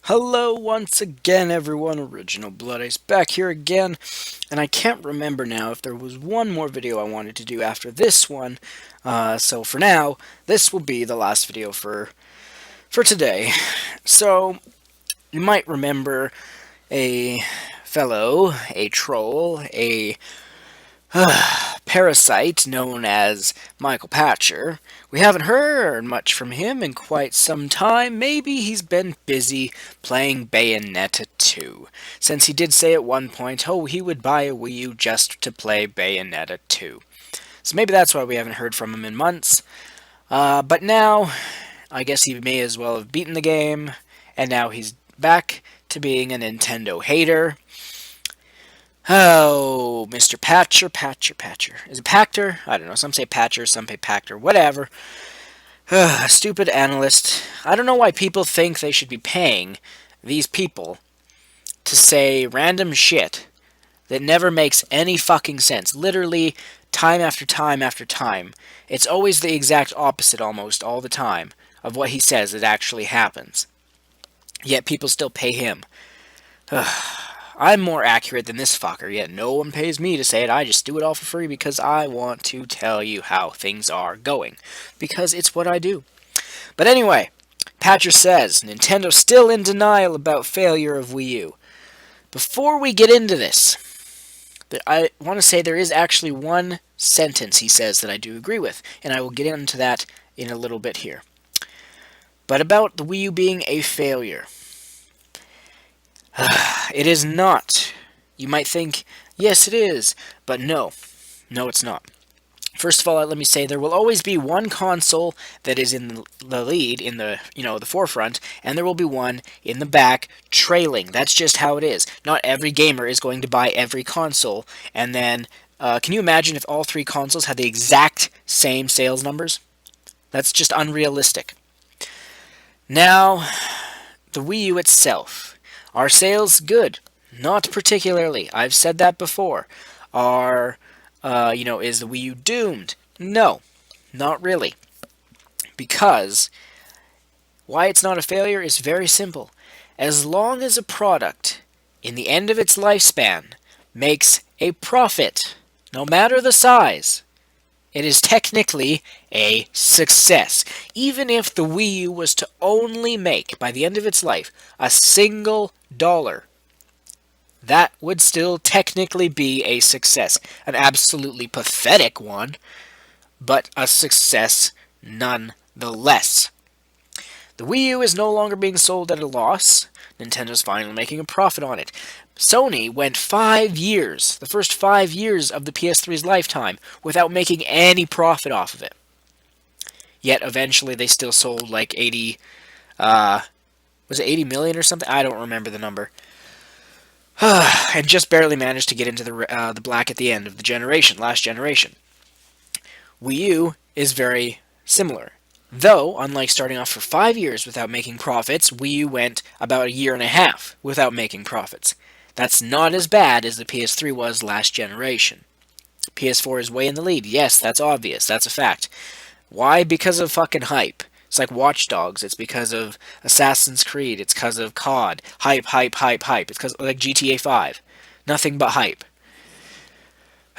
Hello once again, everyone. Original Blood Ice back here again, and I can't remember now if there was one more video I wanted to do after this one. So for now, this will be the last video for today. So you might remember a a troll, a parasite known as Michael Pachter. We haven't heard much from him in quite some time. Maybe he's been busy playing Bayonetta 2, since he did say at one point, oh, he would buy a Wii U just to play Bayonetta 2. So maybe that's why we haven't heard from him in months. But now, I guess he may as well have beaten the game, and now he's back to being a Nintendo hater. Oh, Mr. Patcher. Is it Pachter? I don't know. Some say Patcher, some say Pachter. Whatever. Stupid analyst. I don't know why people think they should be paying these people to say random shit that never makes any fucking sense. Literally, time after time after time. It's always the exact opposite almost all the time of what he says that actually happens. Yet people still pay him. I'm more accurate than this fucker, yet no one pays me to say it. I just do it all for free because I want to tell you how things are going. Because it's what I do. But anyway, Patrick says, Nintendo's still in denial about failure of Wii U. Before we get into this, I want to say there is actually one sentence he says that I do agree with, and I will get into that in a little bit here. But about the Wii U being a failure. It is not. You might think, yes, it is, but no. No, it's not. First of all, let me say there will always be one console that is in the lead, in the the forefront, and there will be one in the back trailing. That's just how it is. Not every gamer is going to buy every console, and then can you imagine if all three consoles had the exact same sales numbers? That's just unrealistic. Now, the Wii U itself. Are sales good? Not particularly. I've said that before. Is the Wii U doomed? No, not really. Because why it's not a failure is very simple. As long as a product, in the end of its lifespan, makes a profit, no matter the size, it is technically a success. Even if the Wii U was to only make, by the end of its life, a single dollar, that would still technically be a success. An absolutely pathetic one, but a success nonetheless. The Wii U is no longer being sold at a loss. Nintendo's finally making a profit on it. Sony went 5 years, the first 5 years of the PS3's lifetime, without making any profit off of it. Yet eventually they still sold like 80, was it 80 million or something? I don't remember the number. And just barely managed to get into the black at the end of the generation, last generation. Wii U is very similar. Though, unlike starting off for 5 years without making profits, Wii U went about a year and a half without making profits. That's not as bad as the PS3 was last generation. PS4 is way in the lead. Yes, that's obvious. That's a fact. Why? Because of fucking hype. It's like Watch Dogs. It's because of Assassin's Creed. It's because of COD. Hype, hype, hype, hype. It's because like GTA 5. Nothing but hype.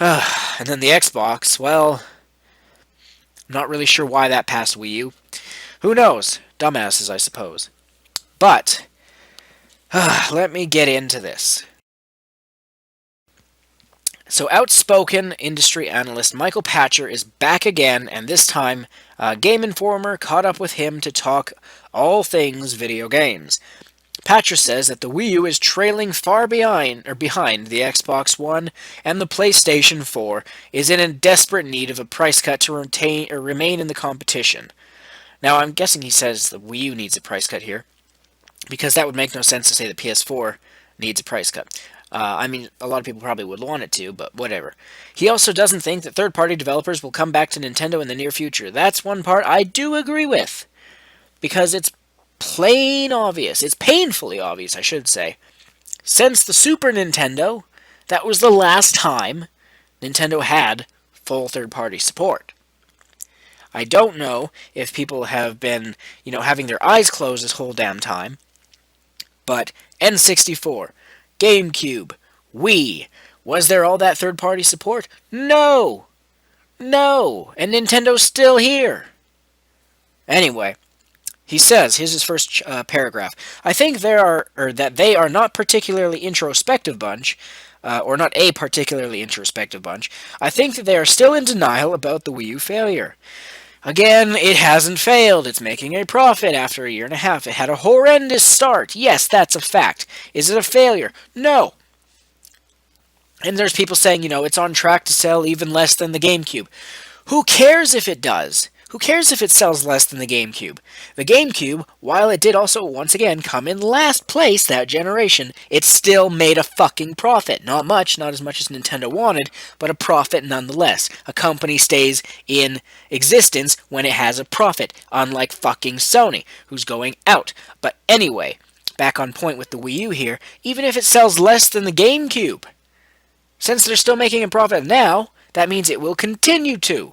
And then the Xbox, well, I'm not really sure why that passed Wii U. Who knows? Dumbasses, I suppose. But let me get into this. So, outspoken industry analyst Michael Pachter is back again, and this time, Game Informer caught up with him to talk all things video games. Pachter says that the Wii U is trailing far behind the Xbox One, and the PlayStation 4 is in a desperate need of a price cut to remain in the competition. Now, I'm guessing he says the Wii U needs a price cut here, because that would make no sense to say the PS4 needs a price cut. A lot of people probably would want it to, but whatever. He also doesn't think that third-party developers will come back to Nintendo in the near future. That's one part I do agree with, because it's plain obvious. It's painfully obvious, I should say. Since the Super Nintendo, that was the last time Nintendo had full third-party support. I don't know if people have been, having their eyes closed this whole damn time, But N64, GameCube, Wii, was there all that third-party support? No! No! And Nintendo's still here! Anyway, he says, here's his first paragraph. I think that they are not particularly introspective bunch, or not a particularly introspective bunch. I think that they are still in denial about the Wii U failure. Again, it hasn't failed. It's making a profit after a year and a half. It had a horrendous start. Yes, that's a fact. Is it a failure? No. And there's people saying, it's on track to sell even less than the GameCube. Who cares if it does? Who cares if it sells less than the GameCube? The GameCube, while it did also, once again, come in last place that generation, it still made a fucking profit. Not much, not as much as Nintendo wanted, but a profit nonetheless. A company stays in existence when it has a profit, unlike fucking Sony, who's going out. But anyway, back on point with the Wii U here, even if it sells less than the GameCube, since they're still making a profit now, that means it will continue to.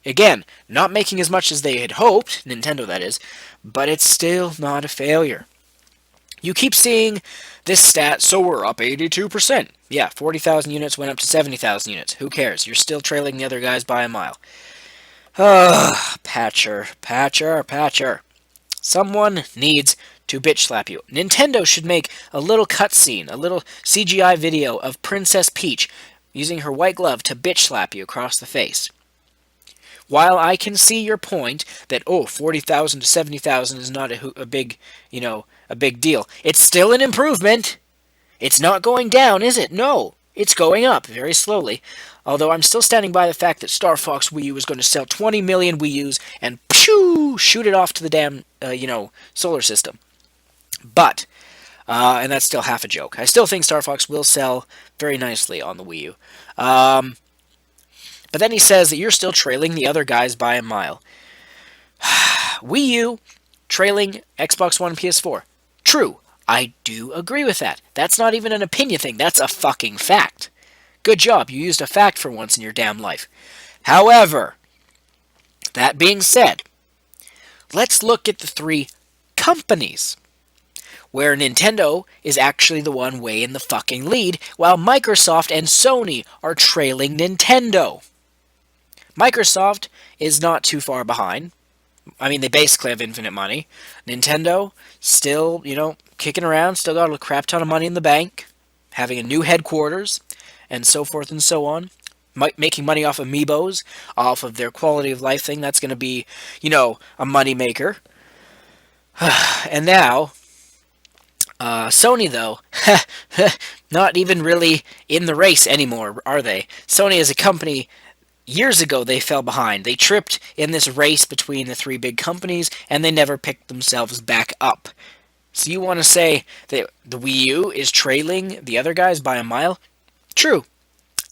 Again, not making as much as they had hoped, Nintendo that is, but it's still not a failure. You keep seeing this stat, so we're up 82%. Yeah, 40,000 units went up to 70,000 units. Who cares? You're still trailing the other guys by a mile. Patcher. Someone needs to bitch slap you. Nintendo should make a little cutscene, a little CGI video of Princess Peach using her white glove to bitch slap you across the face. While I can see your point that 40,000 to 70,000 is not a big deal, it's still an improvement. It's not going down, is it? No, it's going up very slowly. Although I'm still standing by the fact that Star Fox Wii U is going to sell 20 million Wii U's and shoot it off to the damn solar system. But and that's still half a joke. I still think Star Fox will sell very nicely on the Wii U. But then he says that you're still trailing the other guys by a mile. Wii U trailing Xbox One and PS4. True, I do agree with that. That's not even an opinion thing. That's a fucking fact. Good job, you used a fact for once in your damn life. However, that being said, let's look at the three companies, where Nintendo is actually the one way in the fucking lead, while Microsoft and Sony are trailing Nintendo. Microsoft is not too far behind. I mean, they basically have infinite money. Nintendo, still, kicking around, still got a crap ton of money in the bank, having a new headquarters, and so forth and so on. Making money off amiibos, off of their quality of life thing. That's going to be, a money maker. And now, Sony, though, not even really in the race anymore, are they? Sony as a company, years ago they fell behind. They tripped in this race between the three big companies, and they never picked themselves back up. So you want to say that the Wii U is trailing the other guys by a mile? True.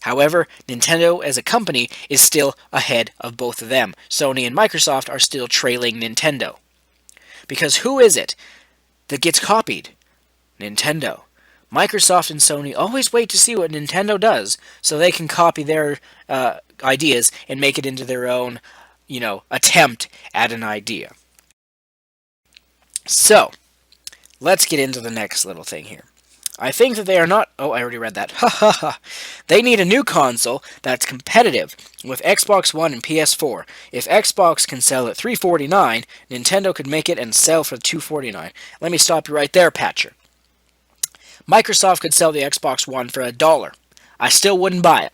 However, Nintendo as a company is still ahead of both of them. Sony and Microsoft are still trailing Nintendo. Because who is it that gets copied? Nintendo. Microsoft and Sony always wait to see what Nintendo does so they can copy their ideas and make it into their own, attempt at an idea. So, let's get into the next little thing here. I think that they are not... Oh, I already read that. Ha ha ha. They need a new console that's competitive with Xbox One and PS4. If Xbox can sell at $349, Nintendo could make it and sell for $249. Let me stop you right there, Patcher. Microsoft could sell the Xbox One for $1. I still wouldn't buy it.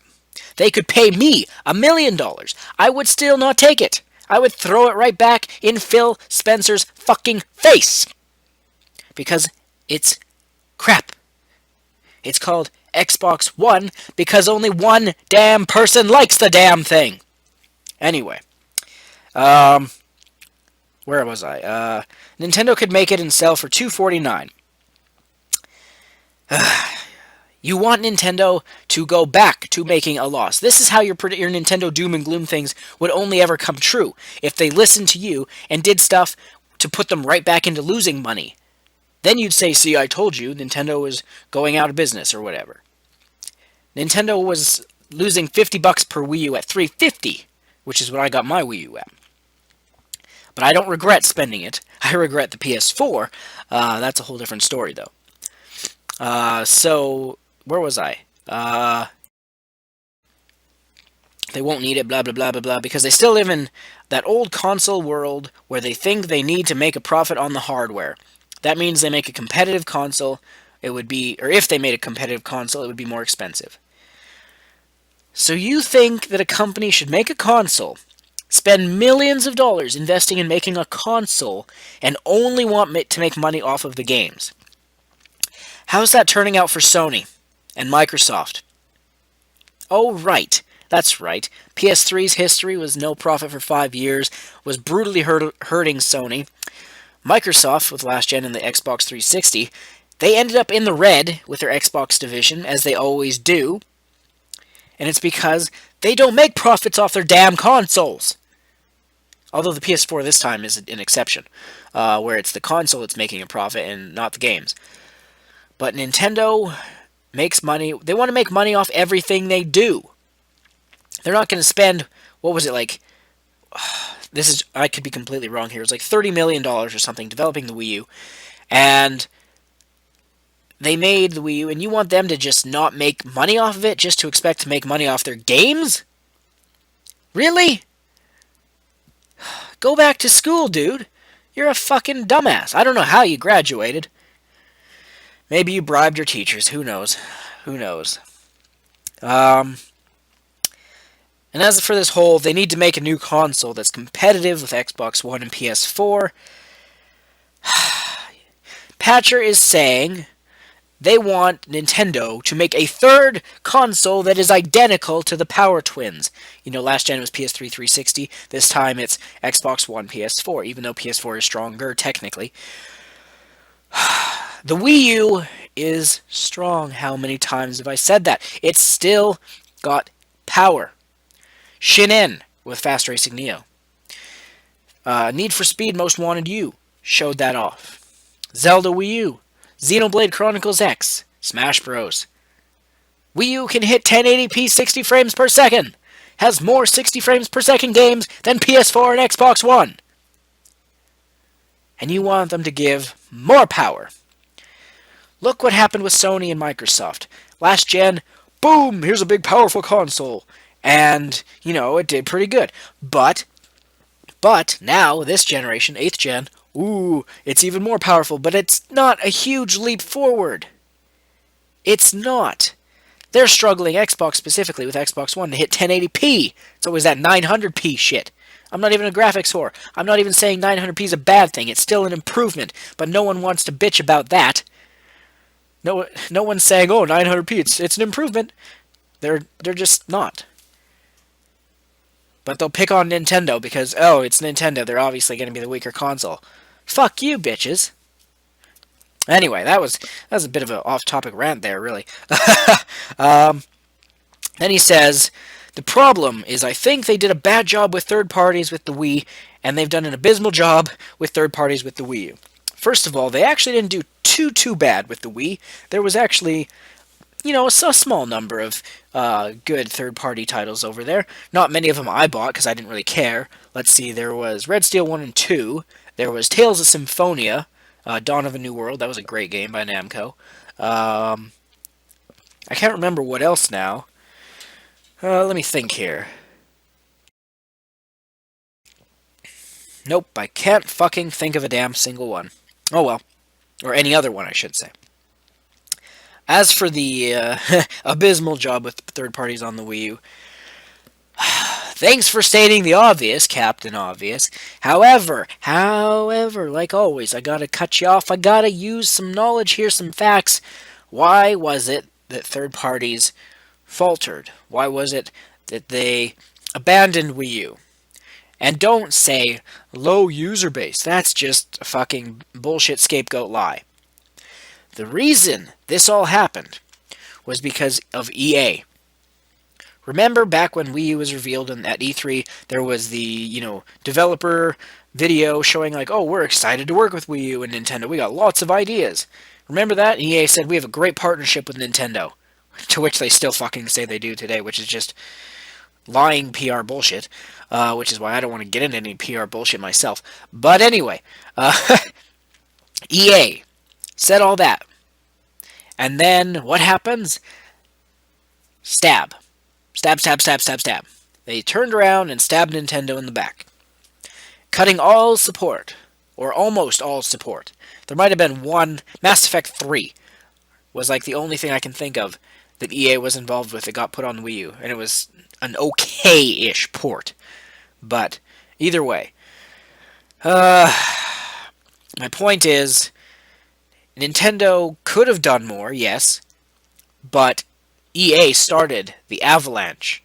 They could pay me $1 million. I would still not take it. I would throw it right back in Phil Spencer's fucking face. Because it's crap. It's called Xbox One because only one damn person likes the damn thing. Anyway. Where was I? Nintendo could make it and sell for $249. You want Nintendo to go back to making a loss. This is how your Nintendo doom and gloom things would only ever come true. If they listened to you and did stuff to put them right back into losing money. Then you'd say, see, I told you, Nintendo was going out of business or whatever. Nintendo was losing $50 per Wii U at $350, which is what I got my Wii U at. But I don't regret spending it. I regret the PS4. That's a whole different story, though. So, where was I? They won't need it, blah, blah, blah, blah, blah, because they still live in that old console world where they think they need to make a profit on the hardware. That means they make a competitive console, it would be, or if they made a competitive console, it would be more expensive. So you think that a company should make a console, spend millions of dollars investing in making a console, and only want to make money off of the games? How's that turning out for Sony and Microsoft? Oh, right. That's right. PS3's history was no profit for 5 years, was brutally hurting Sony. Microsoft, with last gen and the Xbox 360, they ended up in the red with their Xbox division, as they always do. And it's because they don't make profits off their damn consoles. Although the PS4 this time is an exception, where it's the console that's making a profit and not the games. But Nintendo makes money. They want to make money off everything they do. They're not going to spend, what was it, like, I could be completely wrong here, it was like $30 million or something developing the Wii U, and they made the Wii U, and you want them to just not make money off of it, just to expect to make money off their games? Really? Go back to school, dude. You're a fucking dumbass. I don't know how you graduated. Maybe you bribed your teachers, who knows? Who knows? And as for this whole, they need to make a new console that's competitive with Xbox One and PS4. Pachter is saying they want Nintendo to make a third console that is identical to the Power Twins. You know, last gen was PS3 360. This time it's Xbox One, PS4, even though PS4 is stronger, technically. The Wii U is strong. How many times have I said that? It's still got power. Shinin with Fast Racing Neo. Need for Speed Most Wanted U showed that off. Zelda Wii U. Xenoblade Chronicles X. Smash Bros. Wii U can hit 1080p 60 frames per second. Has more 60 frames per second games than PS4 and Xbox One. And you want them to give more power. Look what happened with Sony and Microsoft. Last gen, boom, here's a big powerful console. And, you know, it did pretty good. But now, this generation, 8th gen, ooh, it's even more powerful, but it's not a huge leap forward. It's not. They're struggling, Xbox specifically, with Xbox One, to hit 1080p. It's always that 900p shit. I'm not even a graphics whore. I'm not even saying 900p is a bad thing. It's still an improvement, but no one wants to bitch about that. No one's saying, oh, 900p, it's an improvement. They're just not. But they'll pick on Nintendo because, oh, it's Nintendo. They're obviously going to be the weaker console. Fuck you, bitches. Anyway, that was a bit of an off-topic rant there, really. Then he says, the problem is I think they did a bad job with third parties with the Wii, and they've done an abysmal job with third parties with the Wii U. First of all, they actually didn't do too bad with the Wii. There was actually, you know, a small number of good third-party titles over there. Not many of them I bought, because I didn't really care. Let's see, there was Red Steel 1 and 2. There was Tales of Symphonia, Dawn of a New World. That was a great game by Namco. I can't remember what else now. Let me think here. Nope, I can't fucking think of a damn single one. Oh well. Or any other one, I should say. As for the abysmal job with third parties on the Wii U, thanks for stating the obvious, Captain Obvious. However, like always, I gotta cut you off. I gotta use some knowledge here, some facts. Why was it that third parties faltered? Why was it that they abandoned Wii U? And don't say low user base. That's just a fucking bullshit scapegoat lie. The reason this all happened was because of EA. Remember back when Wii U was revealed at E3, there was the, developer video showing like, oh, we're excited to work with Wii U and Nintendo. We got lots of ideas. Remember that? EA said, we have a great partnership with Nintendo. To which they still fucking say they do today, which is just lying PR bullshit, which is why I don't want to get into any PR bullshit myself. But anyway, EA said all that. And then what happens? Stab. Stab, stab, stab, stab, stab. They turned around and stabbed Nintendo in the back, cutting all support, or almost all support. There might have been one. Mass Effect 3 was like the only thing I can think of that EA was involved with that got put on the Wii U, and it was an okay-ish port. But either way, my point is, Nintendo could have done more, yes, but EA started the avalanche,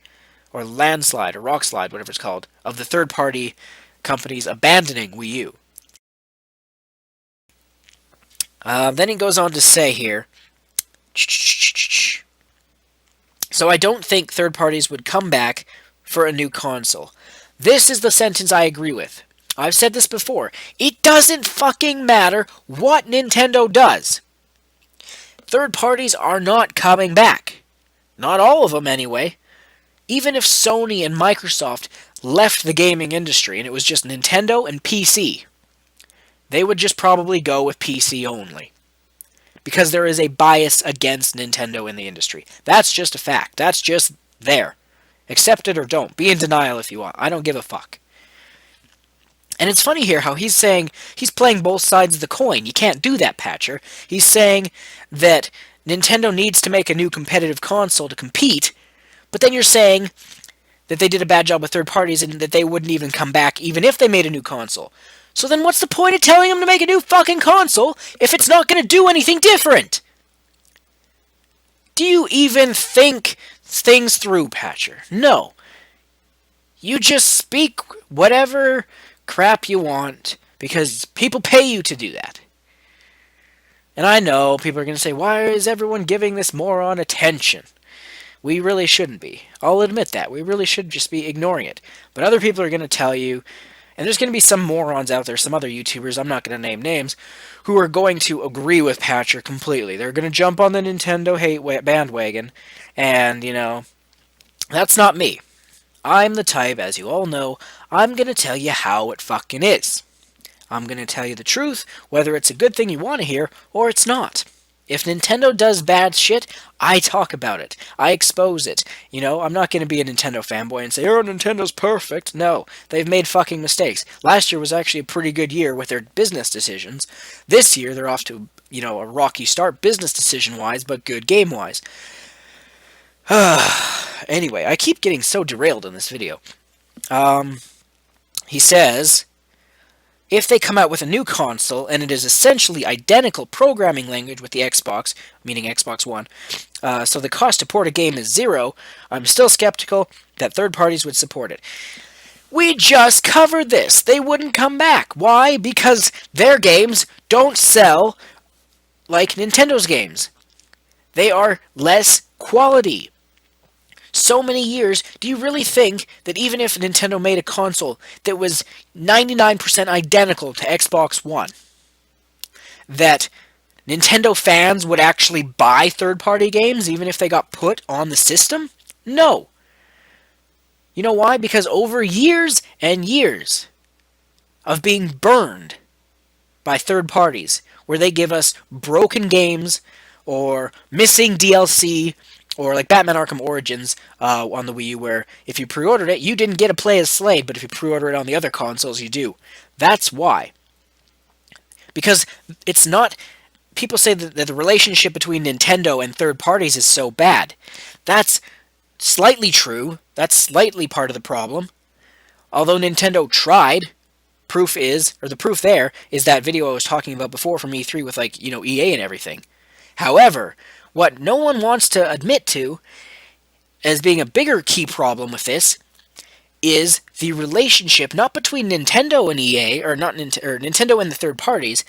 or landslide, or rockslide, whatever it's called, of the third-party companies abandoning Wii U. Then he goes on to say here, so I don't think third parties would come back for a new console. This is the sentence I agree with. I've said this before. It doesn't fucking matter what Nintendo does. Third parties are not coming back. Not all of them, anyway. Even if Sony and Microsoft left the gaming industry and it was just Nintendo and PC, they would just probably go with PC only. Because there is a bias against Nintendo in the industry. That's just a fact. That's just there. Accept it or don't. Be in denial if you want. I don't give a fuck. And it's funny here how he's saying he's playing both sides of the coin. You can't do that, Pachter. He's saying that Nintendo needs to make a new competitive console to compete, but then you're saying that they did a bad job with third parties and that they wouldn't even come back even if they made a new console. So then what's the point of telling them to make a new fucking console if it's not going to do anything different? Do you even think things through, Pachter? No. You just speak whatever crap you want because people pay you to do that. And I know people are going to say, why is everyone giving this moron attention? We really shouldn't be. I'll admit that. We really should just be ignoring it. But other people are going to tell you, and there's going to be some morons out there, some other YouTubers, I'm not going to name names, who are going to agree with Pachter completely. They're going to jump on the Nintendo hate bandwagon, and, that's not me. I'm the type, as you all know, I'm going to tell you how it fucking is. I'm going to tell you the truth, whether it's a good thing you want to hear, or it's not. If Nintendo does bad shit, I talk about it. I expose it. I'm not going to be a Nintendo fanboy and say, oh, Nintendo's perfect. No, they've made fucking mistakes. Last year was actually a pretty good year with their business decisions. This year, they're off to, a rocky start business decision-wise, but good game-wise. Anyway, I keep getting so derailed in this video. He says, if they come out with a new console, and it is essentially identical programming language with the Xbox, meaning Xbox One, so the cost to port a game is zero, I'm still skeptical that third parties would support it. We just covered this. They wouldn't come back. Why? Because their games don't sell like Nintendo's games. They are less quality. So many years, do you really think that even if Nintendo made a console that was 99% identical to Xbox One, that Nintendo fans would actually buy third-party games even if they got put on the system? No. You know why? Because over years and years of being burned by third parties, where they give us broken games or missing DLC, or like Batman Arkham Origins on the Wii U, where if you pre-ordered it, you didn't get to play as Slade, but if you pre-order it on the other consoles, you do. That's why. Because it's not... People say that the relationship between Nintendo and third parties is so bad. That's slightly true. That's slightly part of the problem. Although Nintendo tried, the proof there is that video I was talking about before from E3 with, EA and everything. However, what no one wants to admit to as being a bigger key problem with this is the relationship not between Nintendo and EA, or Nintendo and the third parties,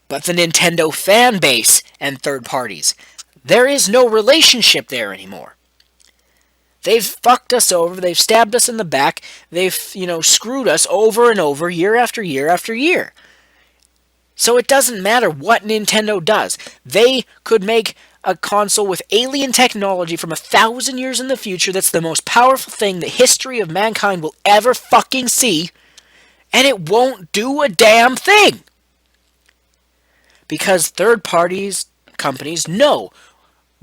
but the Nintendo fan base and third parties. There is no relationship there anymore. They've fucked us over, they've stabbed us in the back, they've, screwed us over and over, year after year after year. So it doesn't matter what Nintendo does. They could make a console with alien technology from 1,000 years in the future that's the most powerful thing the history of mankind will ever fucking see, and it won't do a damn thing. Because third parties, companies know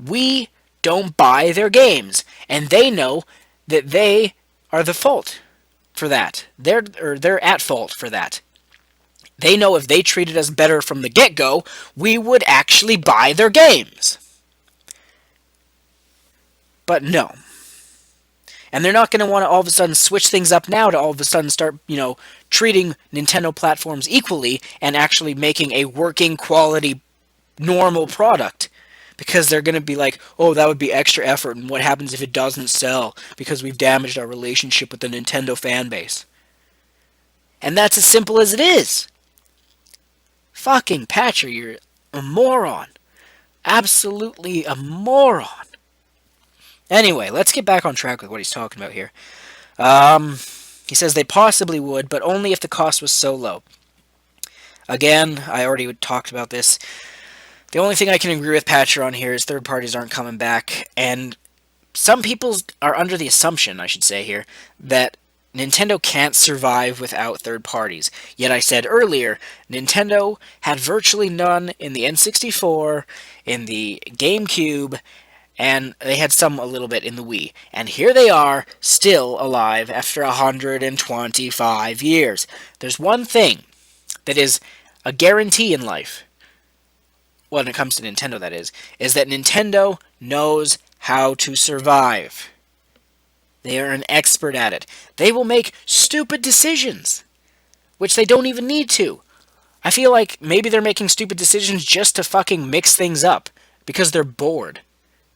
we don't buy their games, and they know that they are the fault for that. They're at fault for that. They know if they treated us better from the get-go, we would actually buy their games. But no. And they're not going to want to all of a sudden switch things up now to all of a sudden start, treating Nintendo platforms equally and actually making a working quality normal product. Because they're going to be like, oh, that would be extra effort, and what happens if it doesn't sell because we've damaged our relationship with the Nintendo fan base. And that's as simple as it is. Fucking Pachter, you're a moron. Absolutely a moron. Anyway, let's get back on track with what he's talking about here. He says they possibly would, but only if the cost was so low. Again, I already talked about this. The only thing I can agree with Pachter on here is third parties aren't coming back, and some people are under the assumption, I should say here, that Nintendo can't survive without third parties. Yet I said earlier, Nintendo had virtually none in the N64, in the GameCube, and they had some a little bit in the Wii. And here they are, still alive after 125 years. There's one thing that is a guarantee in life, when it comes to Nintendo that is that Nintendo knows how to survive. They are an expert at it. They will make stupid decisions, which they don't even need to. I feel like maybe they're making stupid decisions just to fucking mix things up, because they're bored.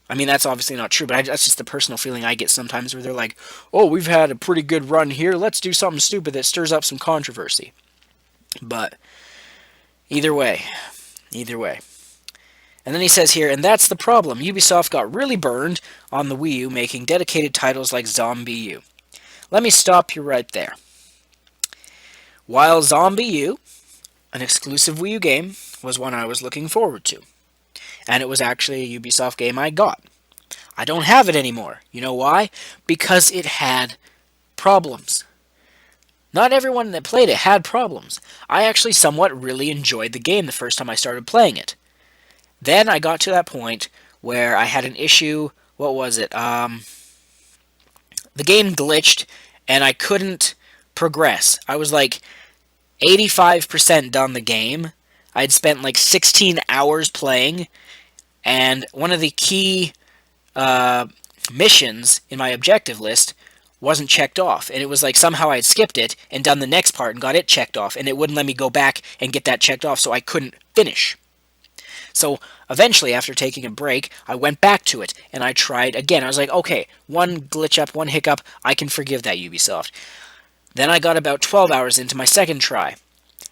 I mean, that's obviously not true, but that's just the personal feeling I get sometimes where they're like, oh, we've had a pretty good run here, let's do something stupid that stirs up some controversy. But, either way. And then he says here, and that's the problem, Ubisoft got really burned on the Wii U making dedicated titles like Zombie U. Let me stop you right there. While Zombie U, an exclusive Wii U game, was one I was looking forward to. And it was actually a Ubisoft game I got. I don't have it anymore. You know why? Because it had problems. Not everyone that played it had problems. I actually somewhat really enjoyed the game the first time I started playing it. Then I got to that point where I had an issue. What was it? The game glitched and I couldn't progress. I was like 85% done the game. I'd spent like 16 hours playing, and one of the key missions in my objective list wasn't checked off, and it was like somehow I had skipped it and done the next part and got it checked off, and it wouldn't let me go back and get that checked off, so I couldn't finish. So eventually, after taking a break, I went back to it, and I tried again. I was like, okay, one glitch up, one hiccup, I can forgive that, Ubisoft. Then I got about 12 hours into my second try,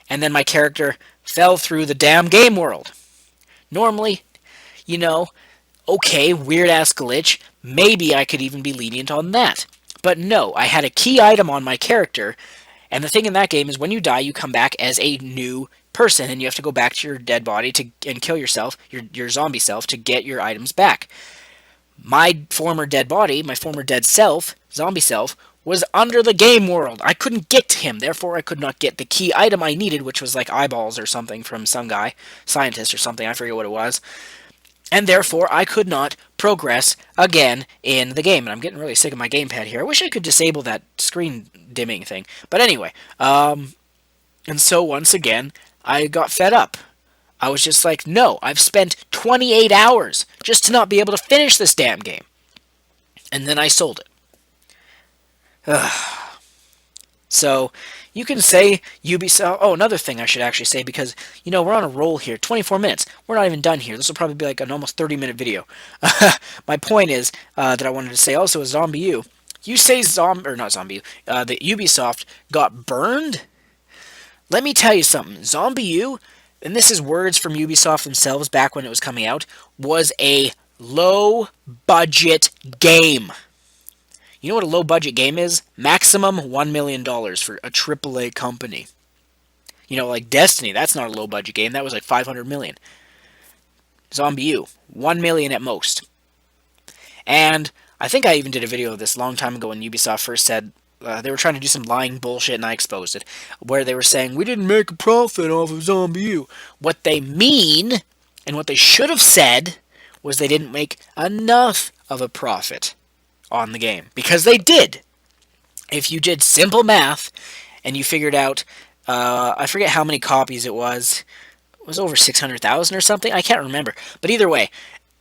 and then my character fell through the damn game world. Normally, okay, weird-ass glitch, maybe I could even be lenient on that. But no, I had a key item on my character, and the thing in that game is when you die, you come back as a new person, and you have to go back to your dead body and kill yourself, your zombie self, to get your items back. My former dead body, my former dead self, zombie self, was under the game world. I couldn't get to him, therefore I could not get the key item I needed, which was like eyeballs or something from some guy, scientist or something, I forget what it was. And therefore I could not progress again in the game. And I'm getting really sick of my gamepad here. I wish I could disable that screen dimming thing. But anyway, and so once again, I got fed up. I was just like, no, I've spent 28 hours just to not be able to finish this damn game. And then I sold it. So, you can say Ubisoft... Oh, another thing I should actually say, because, we're on a roll here. 24 minutes. We're not even done here. This will probably be like an almost 30-minute video. My point is, that I wanted to say also is Zombie U. You say that Ubisoft got burned? Let me tell you something. Zombie U, and this is words from Ubisoft themselves back when it was coming out, was a low-budget game. You know what a low-budget game is? Maximum $1 million for a AAA company. Like Destiny, that's not a low-budget game. That was like $500 million. Zombie U, 1 million at most. And I think I even did a video of this a long time ago when Ubisoft first said they were trying to do some lying bullshit, and I exposed it, where they were saying, we didn't make a profit off of Zombie U. What they mean, and what they should have said, was they didn't make enough of a profit on the game. Because they did. If you did simple math, and you figured out, I forget how many copies it was over 600,000 or something? I can't remember. But either way,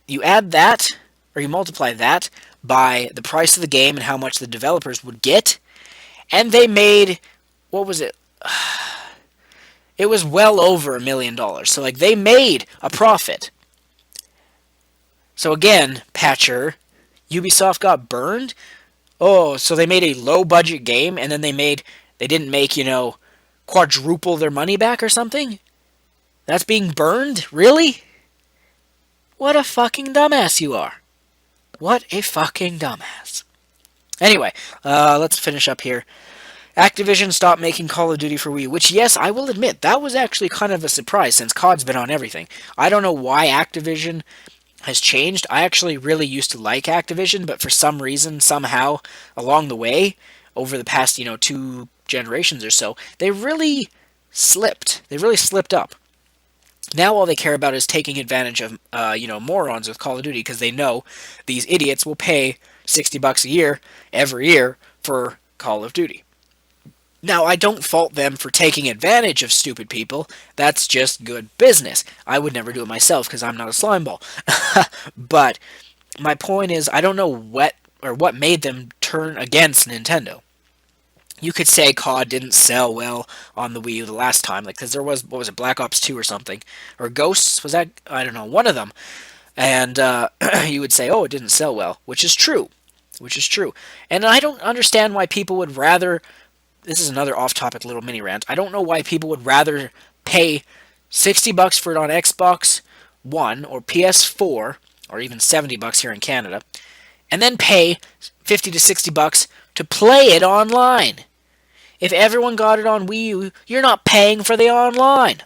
you add that, or you multiply that by the price of the game and how much the developers would get, and they made, what was it? It was well over $1 million. So, like, they made a profit. So again, Pachter, Ubisoft got burned? Oh, so they made a low-budget game, and then they didn't make, quadruple their money back or something? That's being burned? Really? What a fucking dumbass you are. What a fucking dumbass. Anyway, let's finish up here. Activision stopped making Call of Duty for Wii U, which, yes, I will admit, that was actually kind of a surprise since COD's been on everything. I don't know why Activision has changed. I actually really used to like Activision, but for some reason, somehow, along the way, over the past, 2 generations or so, they really slipped. They really slipped up. Now all they care about is taking advantage of, morons with Call of Duty, because they know these idiots will pay $60 a year, every year, for Call of Duty. Now, I don't fault them for taking advantage of stupid people. That's just good business. I would never do it myself, because I'm not a slimeball. But my point is, I don't know what made them turn against Nintendo. You could say COD didn't sell well on the Wii U the last time, because there was, what was it, Black Ops 2 or something, or Ghosts, was that, I don't know, one of them, and you would say, oh, it didn't sell well, which is true, and I don't understand why people would rather, this is another off-topic little mini rant, I don't know why people would rather pay $60 for it on Xbox One, or PS4, or even $70 here in Canada, and then pay $50 to $60 to play it online. If everyone got it on Wii U, you're not paying for the online.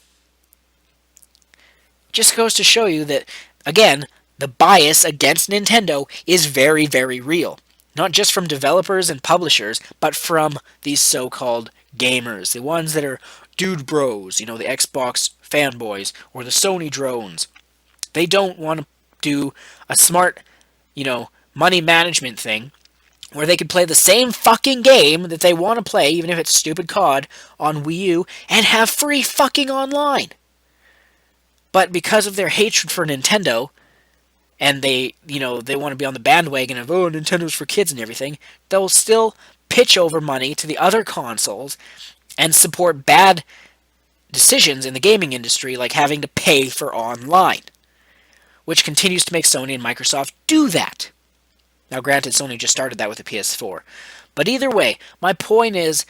Just goes to show you that, again, the bias against Nintendo is very, very real. Not just from developers and publishers, but from these so-called gamers. The ones that are dude bros, the Xbox fanboys, or the Sony drones. They don't want to do a smart, money management thing where they could play the same fucking game that they want to play, even if it's stupid COD, on Wii U, and have free fucking online. But because of their hatred for Nintendo, and they want to be on the bandwagon of, oh, Nintendo's for kids and everything, they'll still pitch over money to the other consoles and support bad decisions in the gaming industry, like having to pay for online, which continues to make Sony and Microsoft do that. Now, granted, Sony just started that with the PS4. But either way, my point is,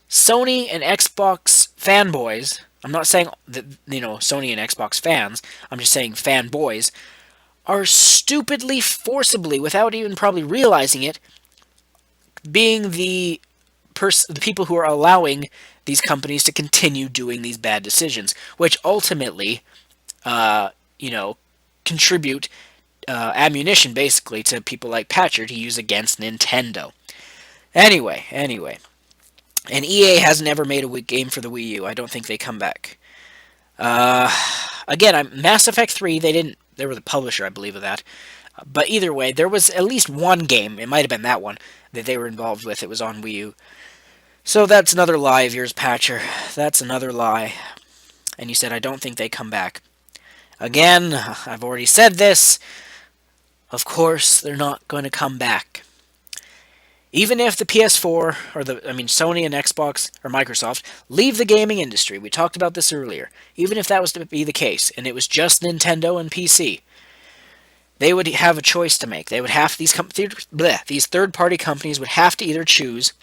Sony and Xbox fanboys, I'm not saying that, Sony and Xbox fans, I'm just saying fanboys, are stupidly, forcibly, without even probably realizing it, being the people who are allowing these companies to continue doing these bad decisions, which ultimately, contribute ammunition, basically, to people like Pachter to use against Nintendo. Anyway. And EA has never made a game for the Wii U. I don't think they come back. Again, Mass Effect 3, they were the publisher, I believe, of that. But either way, there was at least one game, it might have been that one, that they were involved with. It was on Wii U. So that's another lie of yours, Pachter. That's another lie. And you said, I don't think they come back. Again, I've already said this. Of course, they're not going to come back. Even if the PS4, or Sony and Xbox, or Microsoft, leave the gaming industry, we talked about this earlier, even if that was to be the case, and it was just Nintendo and PC, they would have a choice to make. They would have, these third-party companies would have to either choose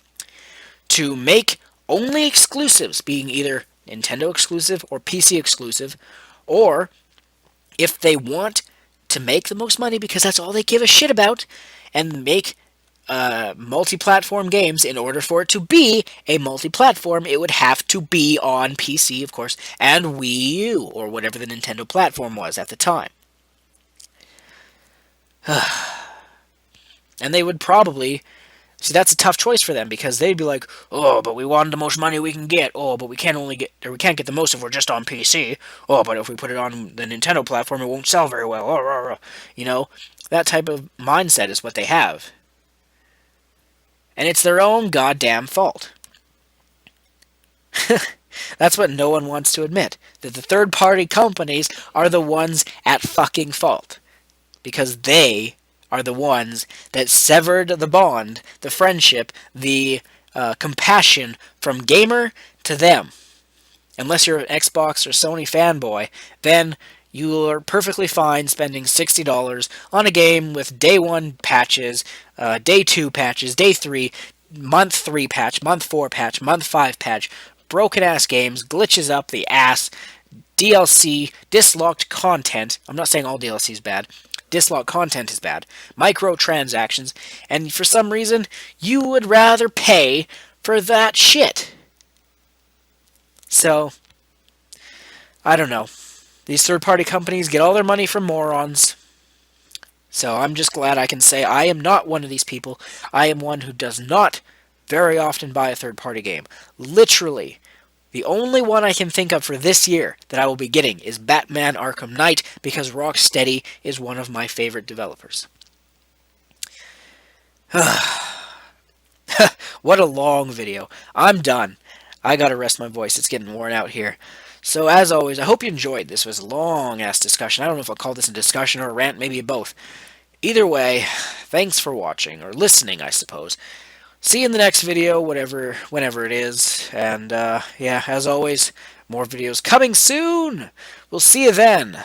to make only exclusives, being either Nintendo exclusive or PC exclusive, or if they want to make the most money, because that's all they give a shit about, and make multi-platform games, in order for it to be a multi-platform, it would have to be on PC, of course, and Wii U, or whatever the Nintendo platform was at the time. And they would probably... See, that's a tough choice for them, because they'd be like, oh, but we want the most money we can get. Oh, but we can't get the most if we're just on PC. Oh, but if we put it on the Nintendo platform, it won't sell very well. You know, that type of mindset is what they have. And it's their own goddamn fault. That's what no one wants to admit. That the third-party companies are the ones at fucking fault. Because they are the ones that severed the bond, the friendship, the compassion from gamer to them. Unless you're an Xbox or Sony fanboy, then you are perfectly fine spending $60 on a game with day 1 patches, day 2 patches, day 3, month 3 patch, month 4 patch, month 5 patch, broken ass games, glitches up the ass, DLC, dislocked content. I'm not saying all DLC is bad. Dislocked content is bad. Microtransactions. And for some reason, you would rather pay for that shit. So, I don't know. These third-party companies get all their money from morons. So I'm just glad I can say I am not one of these people. I am one who does not very often buy a third-party game. Literally, the only one I can think of for this year that I will be getting is Batman Arkham Knight, because Rocksteady is one of my favorite developers. What a long video. I'm done. I gotta rest my voice. It's getting worn out here. So as always, I hope you enjoyed. This was a long-ass discussion. I don't know if I'll call this a discussion or a rant, maybe both. Either way, thanks for watching, or listening, I suppose. See you in the next video, whenever it is. And, yeah, as always, more videos coming soon! We'll see you then!